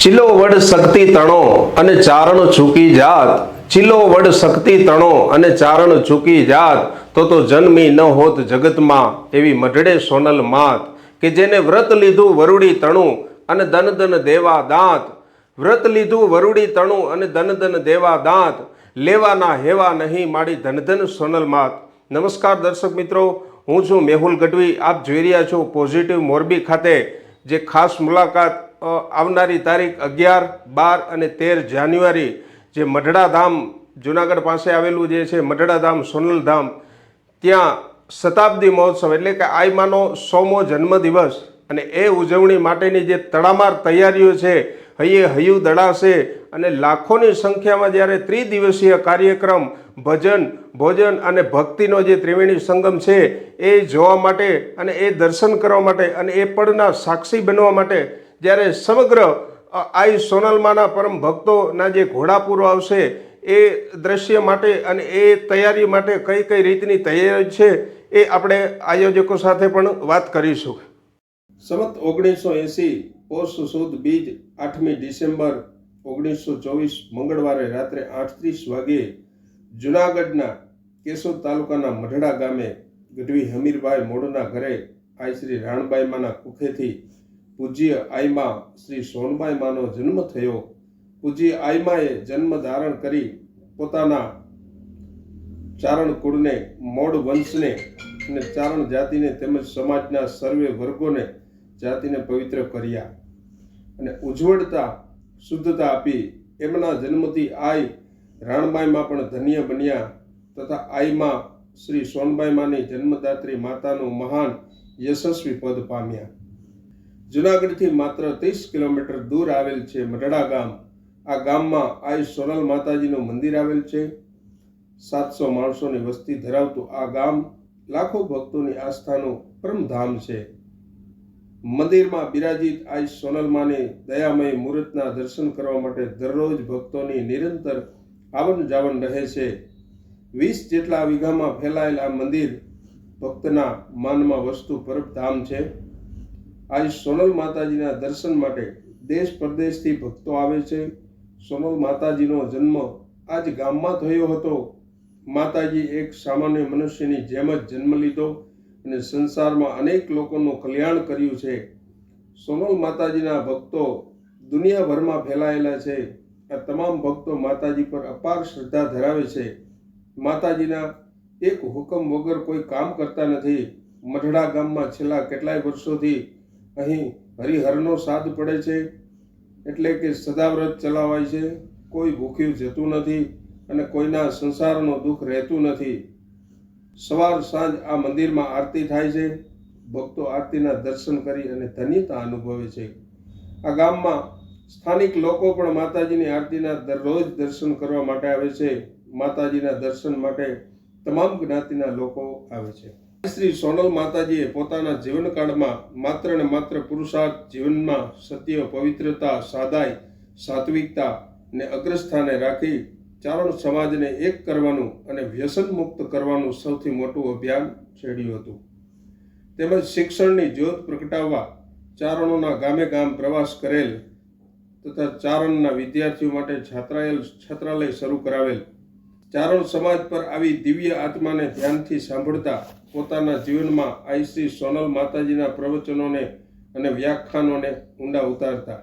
ચિલો વડ શક્તિ તણો અને ચારણ ચૂકી જાત, ચિલો વડ શક્તિ તણો અને ચારણ ચૂકી જાત, તો જન્મી ન હોત જગતમાં એવી મઢડે સોનલ માત, કે જેને વ્રત લીધું વરુડી તણું અને દન દન દેવા દાંત, વ્રત લીધું વરુડી તણું અને દન દન દેવા દાંત, લેવાના હેવા નહીં માડી ધન ધન સોનલ માત. નમસ્કાર દર્શક મિત્રો, હું છું મેહુલ ગઢવી. આપ જોઈ રહ્યા છો પોઝિટિવ મોરબી ખાતે જે ખાસ મુલાકાત આવનારી તારીખ 11, 12 અને 13 જાન્યુઆરી જે મઢડા ધામ જુનાગઢ પાસે આવેલું જે છે મઢડા ધામ સોનલ ધામ, ત્યાં શતાબ્દી મહોત્સવ એટલે કે આઈમાનો 100મો જન્મદિવસ અને એ ઉજવણી માટેની જે તડામાર તૈયારીઓ છે, હૈયે હૈયું દડાશે અને લાખોની સંખ્યામાં જ્યારે ત્રિદિવસીય કાર્યક્રમ ભજન, ભોજન અને ભક્તિનો જે ત્રિવેણી સંગમ છે એ જોવા માટે અને એ દર્શન કરવા માટે અને એ પળના સાક્ષી બનવા માટે જ્યારે સમગ્ર આઈ સોનલમાના પરમ ભક્તોના જે ઘોડાપૂરો આવશે એ દ્રશ્ય માટે અને એ તૈયારી માટે કઈ કઈ રીતની તૈયારી છે એ આપણે આયોજકો સાથે પણ વાત કરીશું. સંવત 1980 પોષ સુદ બીજ 8મી ડિસેમ્બર 1924 મંગળવારે રાત્રે 8:30 વાગ્યે જુનાગઢના કેશોદ તાલુકાના મઢડા ગામે ગઢવી હમીરભાઈ મોડના ઘરે આઈ શ્રી રાણબાઈ માના કુખેથી પૂજ્ય આઈમા શ્રી સોનબાઈ માનો જન્મ થયો. પૂજ્ય આઈમાએ જન્મ ધારણ કરી પોતાના ચારણ કુળને, મોડ વંશને અને ચારણ જાતિને તેમજ સમાજના સર્વે વર્ગોને જાતિને પવિત્ર કર્યા અને ઉજ્જવળતા, શુદ્ધતા આપી. એમના જન્મથી આઈ રાણબાઈમાં પણ ધન્ય બન્યા તથા આઈમાં શ્રી સોનબાઈ માની જન્મદાત્રી માતાનું મહાન યશસ્વી પદ પામ્યા. જુનાગઢથી માત્ર 30 કિલોમીટર દૂર આવેલ છે મઢડા ગામ. આ ગામમાં આઈ સોનલ માતાજીનું મંદિર આવેલ છે. 700 માણસોની વસ્તી ધરાવતું આ ગામ લાખો ભક્તોની આસ્થાનું પરમધામ છે. મંદિરમાં બિરાજિત આઈ સોનલ માની દયામય મૂર્તના દર્શન કરવા માટે દરરોજ ભક્તોની નિરંતર આવન જાવન રહે છે. 20 જેટલા વીઘામાં ફેલાયેલ આ મંદિર ભક્તના માનમાં વસતું પરમધામ છે. આઈ સોનલ માતાજીના દર્શન માટે દેશ પરદેશથી ભક્તો આવે છે. સોનલ માતાજીનો જન્મ આ જ ગામમાં થયો હતો. માતાજી એક સામાન્ય મનુષ્યની જેમ જ જન્મ લીધો અને સંસારમાં અનેક લોકોનું કલ્યાણ કર્યું છે. સોનલ માતાજીના ભક્તો દુનિયાભરમાં ફેલાયેલા છે. આ તમામ ભક્તો માતાજી પર અપાર શ્રદ્ધા ધરાવે છે. માતાજીના એક હુકમ વગર કોઈ કામ કરતા નથી. મઢડા ગામમાં છેલ્લા કેટલાય વર્ષોથી અહીં હરિહરનો સાદ પડે છે, એટલે કે સદાવ્રત ચલાવાય છે. કોઈ ભૂખ્યું જતું નથી અને કોઈના સંસારનો દુઃખ રહેતું નથી. સવાર સાંજ આ મંદિરમાં આરતી થાય છે. ભક્તો આરતીના દર્શન કરી અને ધન્યતા અનુભવે છે. આ ગામમાં સ્થાનિક લોકો પણ માતાજીની આરતીના દરરોજ દર્શન કરવા માટે આવે છે. માતાજીના દર્શન માટે તમામ જ્ઞાતિના લોકો આવે છે. શ્રી સોનલ માતાજીએ પોતાના જીવનકાળમાં માત્ર ને માત્ર પુરુષાર્થ જીવનમાં સત્ય, પવિત્રતા, સાદાઈ, સાત્વિકતા ને અગ્રસ્થાને રાખી ચારણ સમાજને એક કરવાનું અને વ્યસન મુક્ત કરવાનું સૌથી મોટું અભિયાન છેડ્યું હતું. તેમજ શિક્ષણની જ્યોત પ્રગટાવવા ચારણોના ગામે ગામ પ્રવાસ કરેલ તથા ચારણના વિદ્યાર્થીઓ માટે છાત્રાલય શરૂ કરાવેલ. ચારણ સમાજ પર આવી દિવ્ય આત્માને ધ્યાનથી સાંભળતા પોતાના જીવનમાં આઈ શ્રી સોનલ માતાજીના પ્રવચનોને અને વ્યાખ્યાનોને ઊંડા ઉતારતા.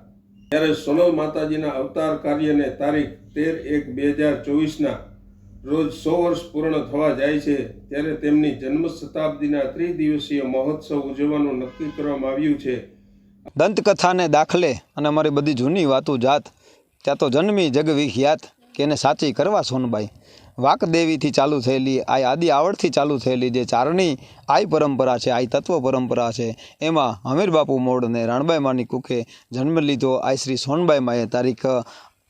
ત્યારે સોનલ માતાજીના અવતાર કાર્યને તારીખ 13/1/2024ના રોજ 100 વર્ષ પૂર્ણ થવા જાય છે. ત્યારે તેમની જન્મ શતાબ્દીના ત્રિદિવસીય મહોત્સવ ઉજવવાનું નક્કી કરવામાં આવ્યું છે. દંતકથાને દાખલે અને અમારી બધી જૂની વાતો જાત, ત્યાં તો જન્મી જગ વિખ્યાત કે એને સાચી કરવા સોનબાઈ. વાકદેવીથી ચાલુ થયેલી, આઈ આદિ આવડથી ચાલુ થયેલી જે ચારણી આઈ પરંપરા છે, આઈ તત્વ પરંપરા છે, એમાં હમીર બાપુ મોડ અને રાણબાઈ માની કુખે જન્મ લીધો આઈ શ્રી સોનબાઈ માએ તારીખ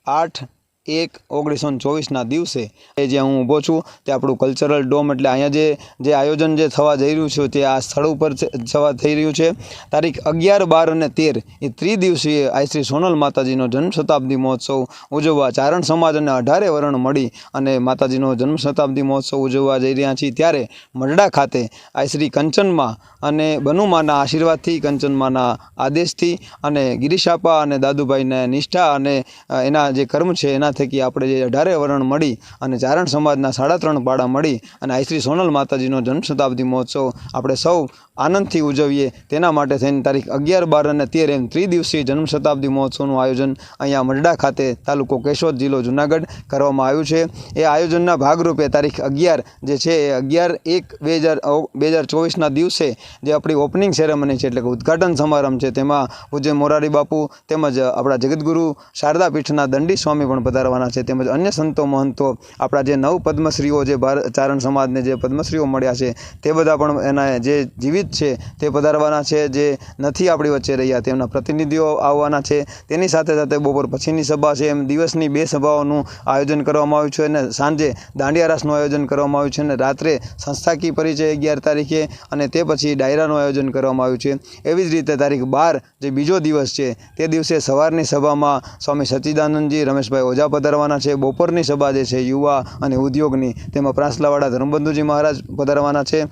8 1/1924 દિવસે એ જ્યાં હું ઊભો છું તે આપણું કલ્ચરલ ડોમ એટલે અહીંયા જે આયોજન જે થવા જઈ રહ્યું છે તે આ સ્થળ ઉપર થવા થઈ રહ્યું છે. તારીખ 11, 12 અને 13 એ ત્રિદિવસીય આઈ શ્રી સોનલ માતાજીનો જન્મ શતાબ્દી મહોત્સવ ઉજવવા ચારણ સમાજ અને 18 વરણ મળી અને માતાજીનો જન્મ શતાબ્દી મહોત્સવ ઉજવવા જઈ રહ્યા છીએ. ત્યારે મરડા ખાતે આઈ શ્રી કંચનમાં અને બનુમાના આશીર્વાદથી, કંચનમાના આદેશથી અને ગિરીશાપા અને દાદુભાઈના નિષ્ઠા અને એના જે કર્મ છે એના થકી આપણે જે 18 વરણ મળી અને ચારણ સમાજના 3.5 પાડા મળી અને આઈ શ્રી સોનલ માતાજીનો જન્મ શતાબ્દી મહોત્સવ આપણે સૌ આનંદથી ઉજવીએ તેના માટે થઈને તારીખ 11, 12 અને 13 એમ ત્રિદિવસીય જન્મ શતાબ્દી મહોત્સવનું આયોજન અહીંયા મરડા ખાતે તાલુકો કેશોદ જિલ્લો જુનાગઢ કરવામાં આવ્યું છે. એ આયોજનના ભાગરૂપે તારીખ 11 જે છે એ 11/1/2024ના દિવસે જે આપણી ઓપનિંગ સેરેમની છે એટલે કે ઉદ્ઘાટન સમારંભ છે તેમાં પૂજ્ય મોરારી બાપુ તેમજ આપણા જગતગુરુ શારદા પીઠના દંડી સ્વામી પણ પધારવાના છે, તેમજ અન્ય સંતો મહંતો આપણા જે 9 પદ્મશ્રીઓ જે ચારણ સમાજને જે પદ્મશ્રીઓ મળ્યા છે તે બધા પણ એના જે જીવિત છે તે પધારવાના છે. જે નથી આપણી વચ્ચે રહ્યા તેમના પ્રતિનિધિઓ આવવાના છે. તેની સાથે સાથે બપોર પછીની સભા છે, એમ દિવસની 2 સભાઓનું આયોજન કરવામાં આવ્યું છે અને સાંજે દાંડિયા રાસનું આયોજન કરવામાં આવ્યું છે અને રાત્રે સંસ્થાકીય પરિચય 11 તારીખે અને તે પછી ડાયરાનું આયોજન કરવામાં આવ્યું છે. એવી જ રીતે તારીખ 12 જે બીજો દિવસ છે તે દિવસે સવારની સભામાં સ્વામી સચ્ચિદાનંદજી રમેશભાઈ ઓઝા પધારવાના છે. બપોરની સભા જે છે યુવા અને ઉદ્યોગની તેમાં પ્રાસલાવાડા ધર્મબંધુજી મહારાજ પધારવાના છે.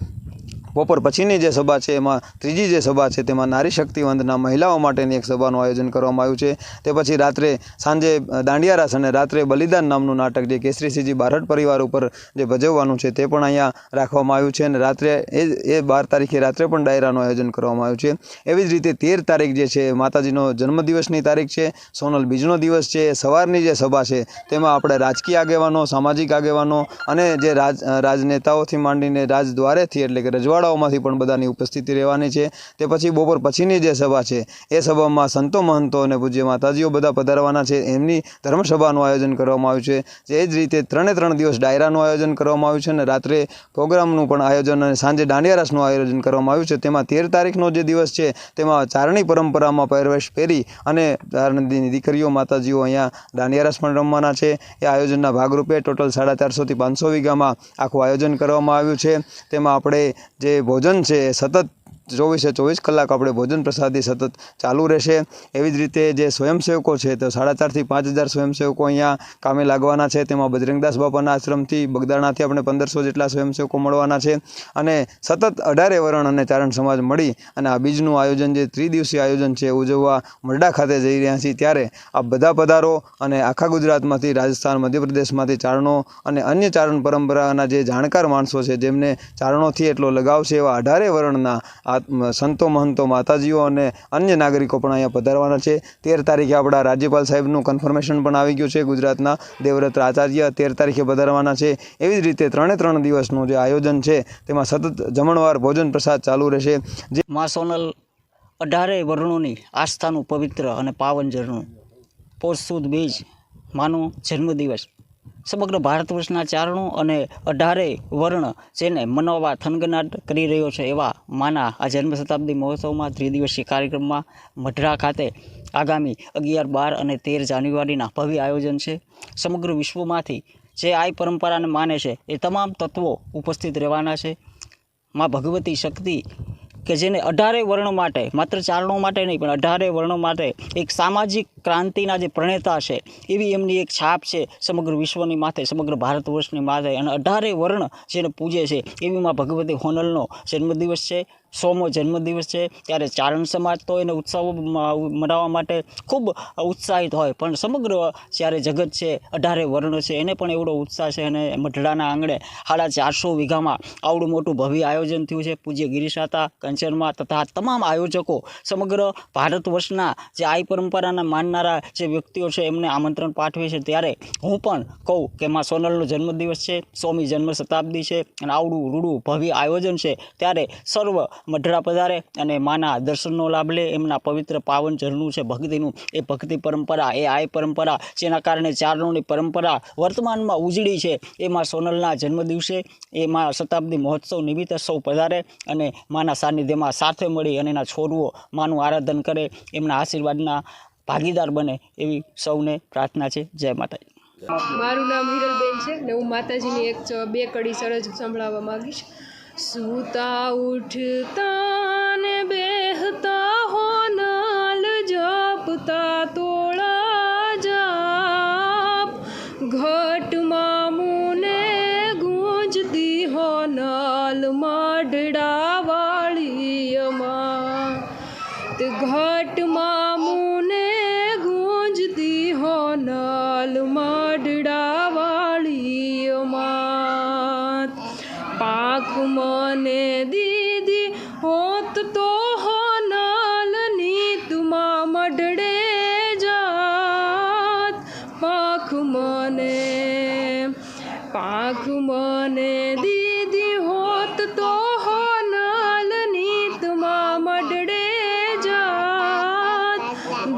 બપોર પછીની જે સભા છે એમાં ત્રીજી જે સભા છે તેમાં નારી શક્તિ વંદના મહિલાઓ માટેની એક સભાનું આયોજન કરવામાં આવ્યું છે. તે પછી રાત્રે સાંજે દાંડિયા રાસ અને રાત્રે બલિદાન નામનું નાટક જે કેસરીસિંહજી બારડ પરિવાર ઉપર જે ભજવવાનું છે તે પણ અહીંયા રાખવામાં આવ્યું છે અને રાત્રે એ 12 તારીખે રાત્રે પણ ડાયરાનું આયોજન કરવામાં આવ્યું છે. એવી જ રીતે 13 તારીખ જે છે માતાજીનો જન્મદિવસની તારીખ છે, સોનલ બીજનો દિવસ છે. સવારની જે સભા છે તેમાં આપણે રાજકીય આગેવાનો, સામાજિક આગેવાનો અને જે રાજનેતાઓથી માંડીને રાજદ્વારેથી એટલે કે રજવાડાઓમાંથી પણ બધાની ઉપસ્થિતિ રહેવાની છે. તે પછી બપોર પછીની જે સભા છે એ સભામાં સંતો મહંતો અને પૂજ્ય માતાજીઓ બધા પધારવાના છે. એમની ધર્મસભાનું આયોજન કરવામાં આવ્યું છે. એ જ રીતે 3 દિવસ ડાયરાનું આયોજન કરવામાં આવ્યું છે અને રાત્રે પ્રોગ્રામનું પણ આયોજન અને સાંજે દાંડિયા રાસનું આયોજન કરવામાં આવ્યું છે. તેમાં 13 તારીખનો જે દિવસ છે તેમાં ચારણી પરંપરામાં પહેરવેશ પહેરી અને ચારણની દીકરીઓ માતાજીઓ અહીંયા દાંડિયા રાસ પણ રમવાના છે. એ આયોજનના ભાગરૂપે ટોટલ 450 થી 500 વીઘામાં આખું આયોજન કરવામાં આવ્યું છે. તેમાં આપણે જે ભોજન છે એ સતત 24 કલાક આપણે ભોજન પ્રસાદી સતત ચાલુ રહેશે. એવી જ રીતે જે સ્વયંસેવકો છે તો 4,500 થી 5,000 સ્વયંસેવકો અહીંયા કામે લાગવાના છે. તેમાં બજરંગદાસ બાપાના આશ્રમથી બગદાણાથી આપણે 1500 જેટલા સ્વયંસેવકો મળવાના છે અને સતત 18 વરણ અને ચારણ સમાજ મળી અને આ બીજનું આયોજન જે ત્રિદિવસીય આયોજન છે ઉજવવા મરડા ખાતે જઈ રહ્યા છીએ. ત્યારે આ બધા પધારો અને આખા ગુજરાતમાંથી, રાજસ્થાન, મધ્યપ્રદેશમાંથી ચારણો અને અન્ય ચારણ પરંપરાના જે જાણકાર માણસો છે જેમને ચારણોથી એટલો લગાવ છે એવા 18 વરણના સંતો મહંતો માતાજીઓ અને અન્ય નાગરિકો પણ અહીંયા પધારવાના છે. 13 તારીખે આપણા રાજ્યપાલ સાહેબનું કન્ફર્મેશન પણ આવી ગયું છે. ગુજરાતના દેવવ્રત આચાર્ય 13 તારીખે પધારવાના છે. એવી જ રીતે 3 દિવસનું જે આયોજન છે તેમાં સતત જમણવાર ભોજન પ્રસાદ ચાલુ રહેશે. જે મા સોનલ 18 વર્ણોની આસ્થાનું પવિત્ર અને પાવન ઝરણું પોષ સુદ બીજ માનો જન્મદિવસ સમગ્ર ભારત વર્ષના ચારણો અને 18 વર્ણ જેને મનાવવા થનગનાટ કરી રહ્યો છે એવા માના આ જન્મ શતાબ્દી મહોત્સવમાં ત્રિદિવસીય કાર્યક્રમમાં મઢડા ખાતે આગામી 11, 12 અને 13 જાન્યુઆરીના ભવ્ય આયોજન છે. સમગ્ર વિશ્વમાંથી જે આ પરંપરાને માને છે એ તમામ તત્વો ઉપસ્થિત રહેવાના છે. મા ભગવતી શક્તિ કે જેને 18 વર્ણો માટે, માત્ર ચારણો માટે નહીં પણ 18 વર્ણો માટે એક સામાજિક ક્રાંતિના જે પ્રણેતા છે એવી એમની એક છાપ છે સમગ્ર વિશ્વની માથે, સમગ્ર ભારત વર્ષની માથે. અને 18 વર્ણ જેને પૂજે છે એવી માં ભગવતી હોનલનો જન્મદિવસ છે, 100મો જન્મદિવસ છે. ત્યારે ચારણ સમાજ તો એને ઉત્સવો મનાવવા માટે ખૂબ ઉત્સાહિત હોય, પણ સમગ્ર જ્યારે જગત છે 18 વર્ણ છે એને પણ એવડો ઉત્સાહ છે. અને મઢડાના આંગણે 450 વીઘામાં આવડું મોટું ભવ્ય આયોજન થયું છે. પૂજ્ય ગિરીશાતા, કંચનમાં તથા તમામ આયોજકો સમગ્ર ભારત વર્ષના જે આ પરંપરાના માનનારા જે વ્યક્તિઓ છે એમને આમંત્રણ પાઠવે છે. ત્યારે હું પણ કહું કે માં સોનલનો જન્મદિવસ છે, 100મી જન્મ શતાબ્દી છે અને આવડું રૂડું ભવ્ય આયોજન છે. ત્યારે સર્વ મઢડા પધારે અને માના દર્શનનો લાભ લે. એમના પવિત્ર પાવન ઝરણું છે ભક્તિનું, એ ભક્તિ પરંપરા, એ આય પરંપરા જેના કારણે ચારણોની પરંપરા વર્તમાનમાં ઉજળી છે. એમાં સોનલના જન્મદિવસે એમાં શતાબ્દી મહોત્સવ નિમિત્તે સૌ પધારે અને માના સાનિધ્યમાં સાથે મળી અને એના છોડવો માનું આરાધન કરે, એમના આશીર્વાદના ભાગીદાર બને એવી સૌને પ્રાર્થના છે. જય માતાજી. મારું નામ હિરલબેન છે ને હું માતાજીની એક બે કડી સરજ સંભળાવવા માંગીશ. સૂતા ઉઠતા ને બેહતા હોનલ જપતા તોળા જાપ ઘટમાં મુને ગુંજતી હોનલ મઢડા વાળી અમા ઘટમાં મુને ગુંજતી હોનલ મઢડા વાળી અમા પાખ મને દીદી હોત તો હોનલ નીતમાં મઢડે જાત પાખ મને દીદી હોત તો હોનલ નીતમાં મઢડે જાત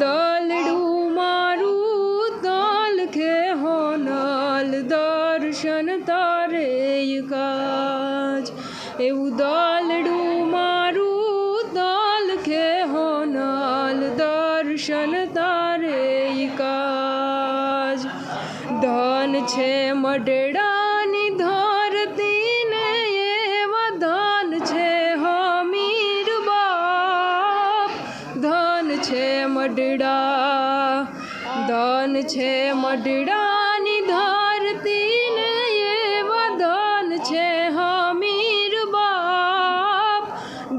દલડું મારું દલખે હોનલ દર્શન તારે કાજ એવું દલડું મારું દલખે હોનલ દર્શન તારે કાજ ધન છે મઢડાની ધરતી ને એવા ધન છે હમીર બાપ ધન છે મઢડાની ધરતી ને એવા ધન છે હમીર બાપ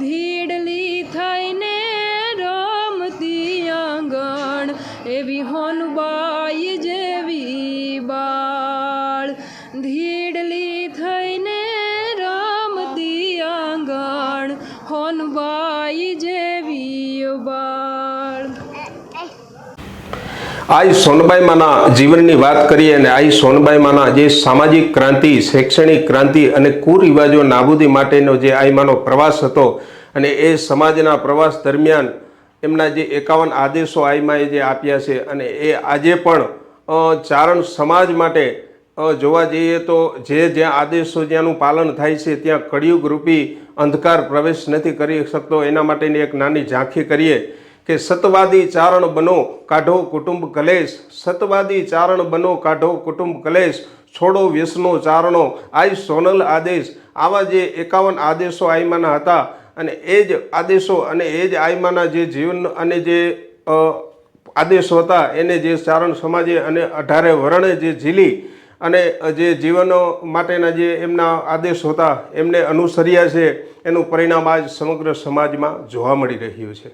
ધીડલી થઈને રમતી આંગણ એવી હોનબાઈ જેવી બાળ ધીડલી થઈને રમતી આંગણ હોનબાઈ જેવી બાળ. આઈ સોનબાઈમાના જીવનની વાત કરીએ અને આઈ સોનબાઈમાના જે સામાજિક ક્રાંતિ, શૈક્ષણિક ક્રાંતિ અને કુરિવાજો નાબૂદી માટેનો જે આઈમાનો પ્રવાસ હતો અને એ સમાજના પ્રવાસ દરમિયાન એમના જે 51 આદેશો આઈમાએ જે આપ્યા છે અને એ આજે પણ ચારણ સમાજ માટે જોવા જઈએ તો જ્યાં આદેશો જ્યાંનું પાલન થાય છે ત્યાં કળિયુગ રૂપી અંધકાર પ્રવેશ નથી કરી શકતો. એના માટેની એક નાની ઝાંખી કરીએ કે સતવાદી ચારણ બનો કાઢો કુટુંબ કલેશ, સતવાદી ચારણ બનો કાઢો કુટુંબ કલેશ, છોડો વ્યસનો ચારણો આઈ સોનલ આદેશ. આવા જે 51 આદેશો આઈમાના હતા અને એ જ આદેશો અને એ જ આઈમાના જે જીવન અને જે આદેશો હતા એને જે ચારણ સમાજે અને 18 વર્ણે જે ઝીલી અને જે જીવનો માટેના જે એમના આદેશો હતા એમને અનુસર્યા છે એનું પરિણામ આજ સમગ્ર સમાજમાં જોવા મળી રહ્યું છે.